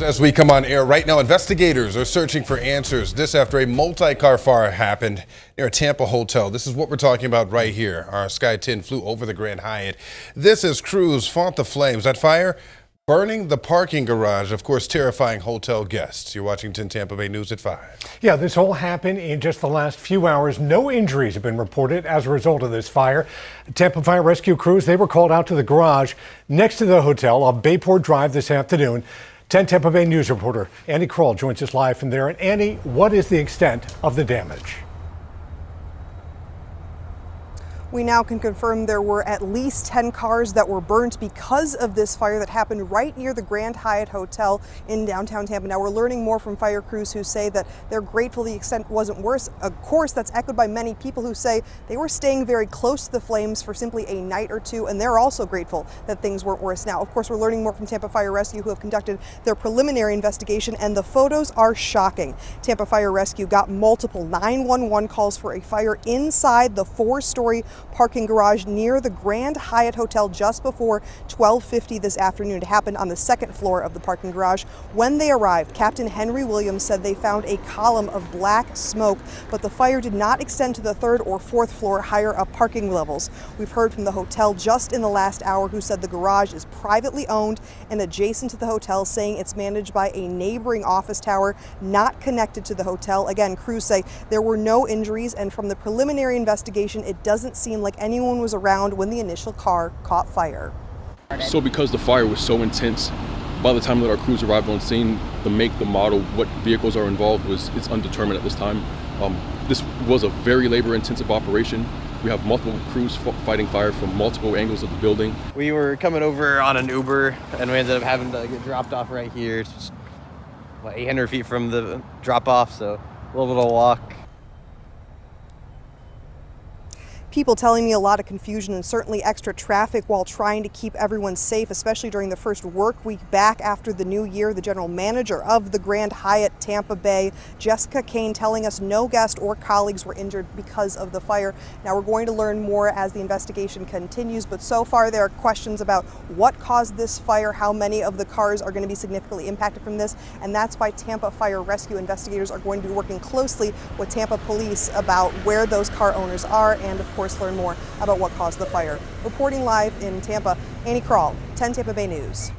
As we come on air right now, investigators are searching for answers. This after a multi-car fire happened near a Tampa hotel. This is what we're talking about right here. Our Sky 10 flew over the Grand Hyatt. This as crews fought the flames. That fire burning the parking garage, of course, terrifying hotel guests. You're watching 10 Tampa Bay News at 5. Yeah, this all happened in just the last few hours. No injuries have been reported as a result of this fire. Tampa Fire Rescue crews, they were called out to the garage next to the hotel on Bayport Drive this afternoon. 10 Tampa Bay News reporter Andy Kroll joins us live from there. And Andy, what is the extent of the damage? We now can confirm there were at least 10 cars that were burnt because of this fire that happened right near the Grand Hyatt Hotel in downtown Tampa. Now we're learning more from fire crews who say that they're grateful the extent wasn't worse. Of course, that's echoed by many people who say they were staying very close to the flames for simply a night or two, and they're also grateful that things weren't worse. Now, of course, we're learning more from Tampa Fire Rescue, who have conducted their preliminary investigation, and the photos are shocking. Tampa Fire Rescue got multiple 911 calls for a fire inside the 4-story parking garage near the Grand Hyatt Hotel just before 12:50 this afternoon. It happened on the second floor of the parking garage. When they arrived, Captain Henry Williams said they found a column of black smoke, but the fire did not extend to the 3rd or 4th floor higher up parking levels. We've heard from the hotel just in the last hour who said the garage is privately owned and adjacent to the hotel, saying it's managed by a neighboring office tower not connected to the hotel. Again, crews say there were no injuries, and from the preliminary investigation, it doesn't seem like anyone was around when the initial car caught fire. So because the fire was so intense, by the time that our crews arrived on scene, the make, the model, what vehicles are involved it's undetermined at this time. This was a very labor-intensive operation. We have multiple crews fighting fire from multiple angles of the building. We were coming over on an Uber and we ended up having to get dropped off right here. It's just, 800 feet from the drop-off, so a little bit of walk. People telling me a lot of confusion and certainly extra traffic while trying to keep everyone safe, especially during the first work week back after the new year. The general manager of the Grand Hyatt Tampa Bay, Jessica Kane, telling us no guest or colleagues were injured because of the fire. Now we're going to learn more as the investigation continues, but so far there are questions about what caused this fire, how many of the cars are going to be significantly impacted from this, and that's why Tampa Fire Rescue investigators are going to be working closely with Tampa Police about where those car owners are and, of course, learn more about what caused the fire. Reporting live in Tampa, Annie Kroll, 10 Tampa Bay News.